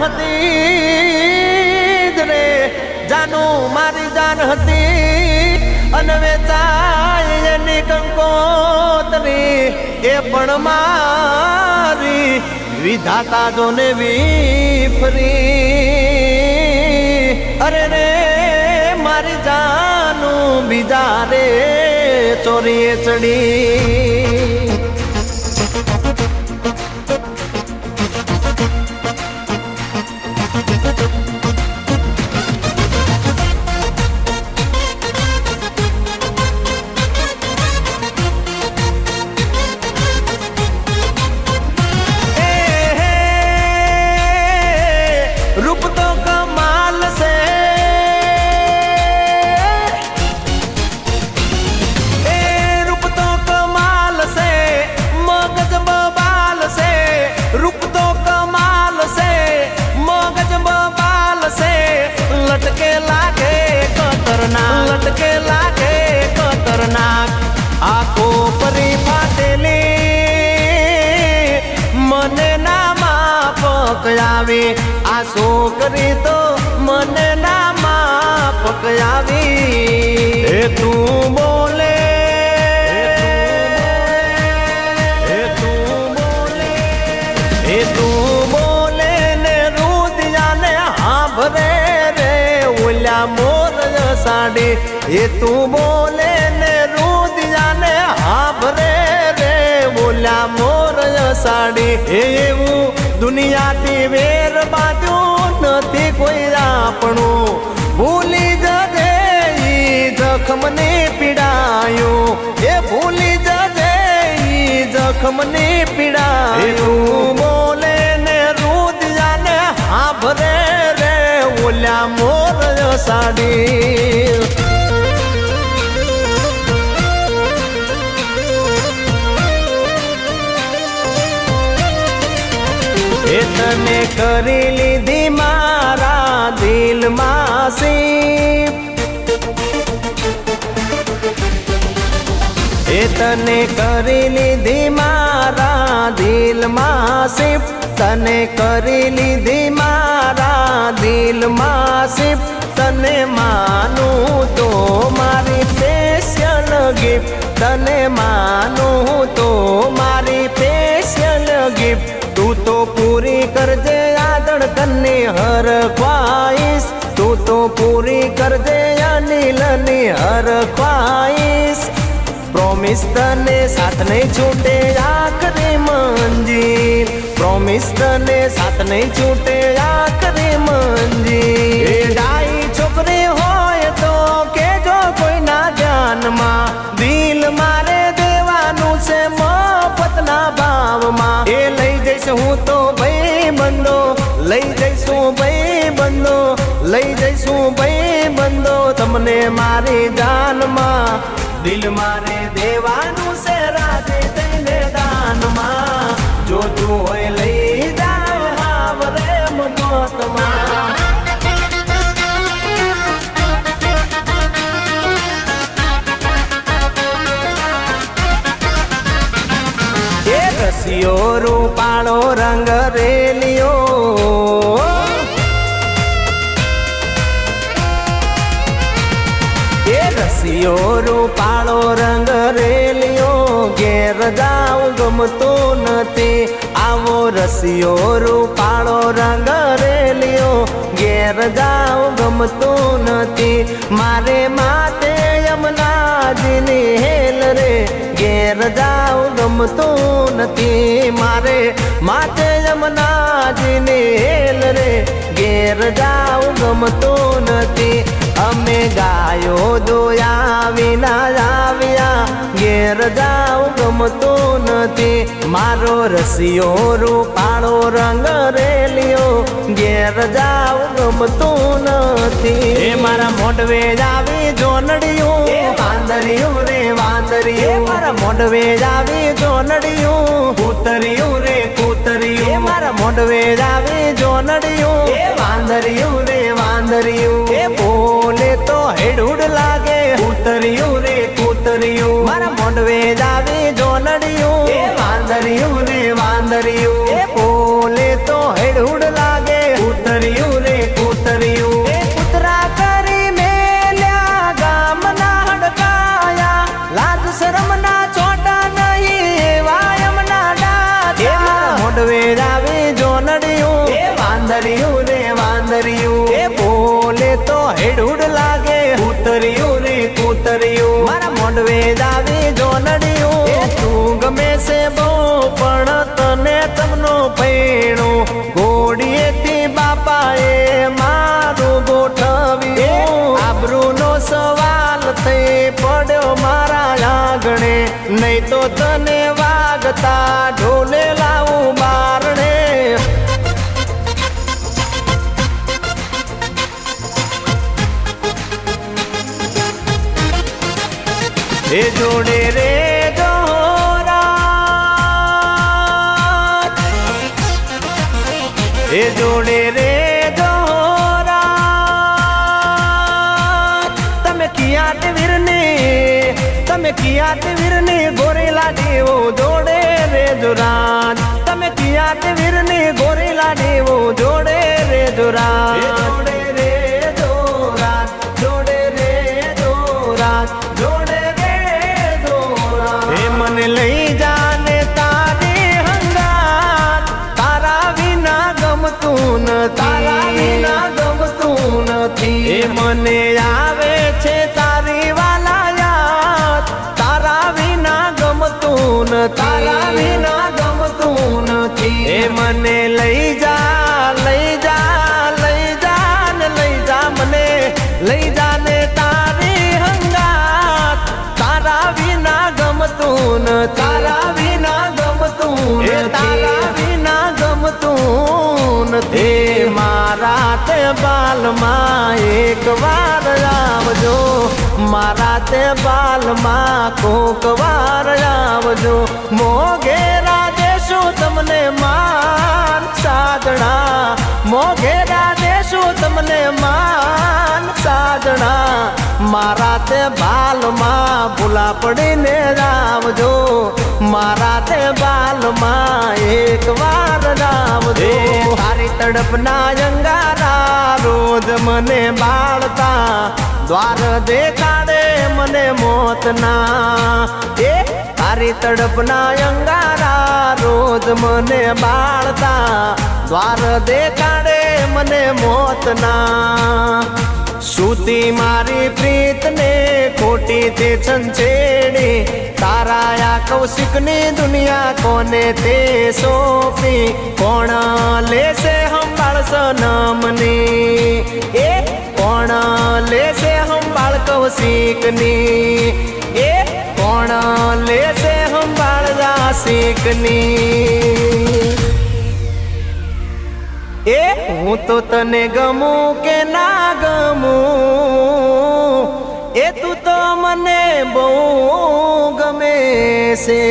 હતી રે, જાનું મારી જાન હતી અને વેચાય એની કંકોતરી એ પણ મારી વિધાતા જોને વિફરી અરે રે મારી જાનું બીજા રે ચોરીએ ચડી લટકે લાગે ખતરનાક આખો પરી ફાટેલી મને ના માફક આવે આ છોકરી તો મને ના માફક આવી એ તું બોલે ને રુદિયાને હાંભરે રે ઓલ્યા મોર સાડી એ તું બોલે ને રુદિયાને હાંભરે રે બોલ્યા મોર સાડી એવું દુનિયાથી વેર બાજુ નથી કોઈ આપણું ભૂલી જજે ઈ જખમને પીડાયું એ ભૂલી જજે ઈ જખમને પીડાયું તું બોલે ને રુદિયાને હાંભરે રે ઓલ્યા મોર સાડી એ તને કરી લીધી મારા દિલમાં સીપ એ તને કરી લીધી મારા દિલમાં સીપ તને કરી લીધી મારા દિલમાં સીપ તને માનું તો મારી સ્પેશિયલ ગિફ્ટ તને માનું તો મારી સ્પેશિયલ ગિફ્ટ તું તો પૂરી કરજે આ ધડકનની હર ખ્વાઈશ તું તો પૂરી કરજે અનિલની હર ખ્વાઈશ પ્રોમિસ તને સાથ નહીં છૂટે આખરી મંજિલ પ્રોમિસ તને સાથ નહીં છૂટે આખરી મંજિલ એ ડાઈ છોકરી હોય તો કેજો કોઈના ધ્યાનમાં દિલ મારે દેવાનું છે મફતના ભાવમાં એ લઈ જઈશ હું તો ભાઈ બંધો લઈ જઈશું ભાઈ બંધો લઈ જઈશું ભાઈ બંધો તમને મારી જાનમાં દિલ મારે દેવાનું છે રાતે તને દાનમાં જોતું હોય લઈ જાવ હાવરે મફતમાં એ રસિયો રૂપાળો રંગ રેલિયો રસિયો રૂપાળો રંગ રેલિયો ઘેર જાવ ગમતો નથી આવો રસિયો રૂપાળો રંગ રેલિયો ઘેર જાવ ગમતો નથી મારે માતે યમુનાજીની હેલ રે ઘેર જાવ ગમતો નથી મારે માતે યમુનાજીની હેલ રે ઘેર જાવ ગમતો નથી અમે ગાયો દોયા વિના આવ્યા ઘેર જાવ ગમતો નથી મારો રસિયો રૂપાળો રંગ રેલિયો ઘેર જાવ ગમતો નથી એ મારા મોઢવે આવી જોનડિયું વાંદરિયું રે વાંદરિયું મારા મોઢવે આવી જોનડિયું કૂતરિયું રે કૂતરિયું મારા મોઢવે આવી જોનડિયું વાંદરિયું રે વાંદરિયું એ બોલે તો હેડુડ લાગે કૂતરિયું રે કૂતરિયું મારા મોઢવે આવી જોનડિયું વાંદરિયું રે વાંદરિયું એ બોલે તો હેડુડ લાગે વાંદરિયું રે વાંદરિયું એ બોલે તો હેડુડ લાગે કૂતરિયું રે કૂતરિયું મારા મોઢવે દાવી જોનડિયું એ તું ગમે છે બહુ પણ તને તમનો પૈણું ઘોડીએથી બાપાએ મારું ગોઠવ્યું આબરૂનો સવાલ થઈ પડ્યો મારા આંગણે નહીં તો તને વાગતા ઢોલે લાવું બારણે એ જોડે રે જોરા એ જોડે રે જોરા તમે કિયાટ વીરની ગોરેલા દેવો જોડે રે જોરાજ તમે કિયાટ વીરની ગોરેલા દેવો જોડે રે જોરાજ જોડે રે જોરાજ જોડે રે જોરાજ જોડે મને લઈ જાને તારી હંગાત તારા વિના ગમતું નથી એ મને આવે છે તારી વાલા યાદ તારા વિના ગમતું નથી એ મને લઈ જા મને લઈ જાને તારી હંગાત તારા વિના ગમતું નથી મારા તે બાલમાં એક વાર આવજો મારા તે બાલમાં કોક વાર આવજો મોઘેરા દેશું તમને માન સાજણા મોઘેરા દેશું તમને માન સાજણા મારા તે બાલમાં ભૂલા પડીને આવજો મારા તે બાલમાં એક વાર આવજો તારી તડપના અંગારા રોજ મને બાળતા દ્વાર દેખાડે મને મોતના એ તારી તડપના અંગારા રોજ મને બાળતા દ્વાર દેખાડે મને મોતના સુતી મારી પ્રીતને ખોટી તે છંછેડી તારા આ કૌશિકની દુનિયા કોને તે સોંપી કોણ લેશે સંભાળ સનમની એ કોણ લેશે સંભાળ કૌશિકની એ કોણ લેશે સંભાળ જાસિકની એ હું તો તને ગમું કે ના ગમું એ તું તો મને બહુ ગમે છે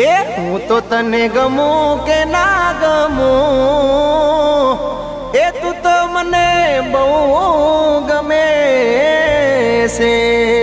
એ હું તો તને ગમું કે ના ગમું એ તું તો મને બહુ ગમે છે